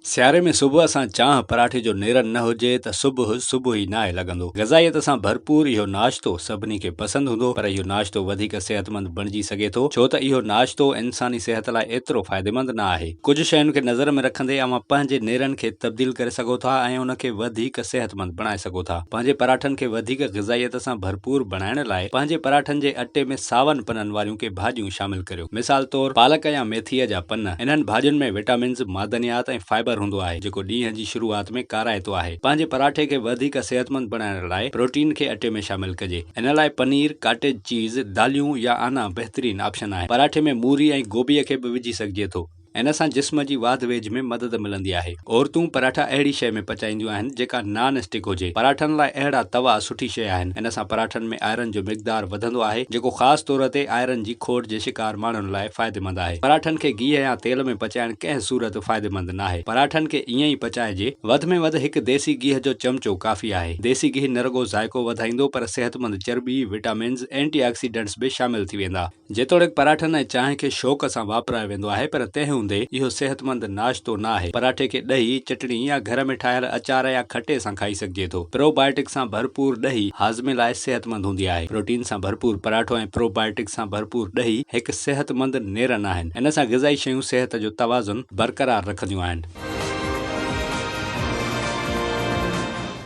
सियारे में सुबुह सां चांहि पराठे जो नेरन न हुजे त सुबुह सुबुह ई नाहे लॻंदो। ग़ज़ाइयत सां भरपूर इहो नाश्तो सभिनी खे पसंदि हूंदो, पर इहो नाश्तो वधीक सेहतमंद बणिजी सघे थो, छो त इहो नाश्तो इंसानी सिहत लाइ एतिरो फ़ाइदेमंद न आहे। कुझु शयुनि खे नज़र में रखंदे अव्हां पंहिंजे नेरन खे तब्दील करे सघो था ऐं उन खे वधीक सेहतमंद बणाए सघो था। पंहिंजे पराठनि खे वधीक ग़ज़ाइयत सां भरपूर बणाइण लाइ पंहिंजे पराठनि जे अटे में सावन पननि वारियूं के भाॼियूं शामिल करियो। मिसाल तौरु पालक या मेथीअ जा पन। इन्हनि भाॼियुनि में विटामिन्स, मादनियात ऐं फाइबर हूंदो आहे जेको ॾींहं जी शुरूआत में काराइतो आहे। पंहिंजे पराठे खे वधीक सेहतमंद बणाइण लाइ प्रोटीन खे अटे में शामिल कजे। इन लाइ पनीर, कॉटेज चीज़, दालियूं या आना बहितरीन ऑप्शन आहे। पराठे में मूरी ऐं गोभीअ खे बि विझी सघिजे थो। इन सां जिस्म जी वाध वेझ में मदद मिलंदी आहे। औरतूं पराठा अहिड़ी शइ में पचाईंदियूं आहिनि जेका नॉन स्टिक हुजे। पराठनि लाइ अहिड़ा तवा सुठी शइ आहिनि। इन सां पराठनि में आयरन जो मिक़दार वधंदो आहे जेको ख़ासि तौर ते आयरन जी खोट जे शिकार माण्हुनि लाइ फ़ाइदेमंद आहे। पराठनि खे गिह या तेल में पचाइण कंहिं सूरत फ़ाइदेमंद न आहे। पराठनि खे ईअं ई पचाइजे। वधि में वधि हिकु देसी गिह जो चमचो काफ़ी आहे। देसी गिह न रुगो ज़ाइको वधाईंदो पर सेहतमंद चर्बी, विटामिन्स, एंटीऑक्सीडेंट्स बि शामिल थी वेंदा। जेतोणीकि पराठनि ऐं चांहि खे शौक़ सां वापरायो वेंदो आहे, पर तंहिं हूंदे इहो सेहतमंद नाश्तो न आहे। पराठे खे ॾही, चटणी या घर में ठाहियल अचार या खटे सां खाई सघिजे थो। प्रोबायोटिक सां भरपूर ॾही हाज़मे लाइ सेहतमंद हूंदी आहे। प्रोटीन सां भरपूर पराठो ऐं प्रोबायोटिक सां भरपूर ॾही हिकु सेहतमंद नेरन आहिनि। इन सां ग़िज़ाई शयूं सेहत जो तवाज़ुन बरक़रार रखंदियूं आहिनि।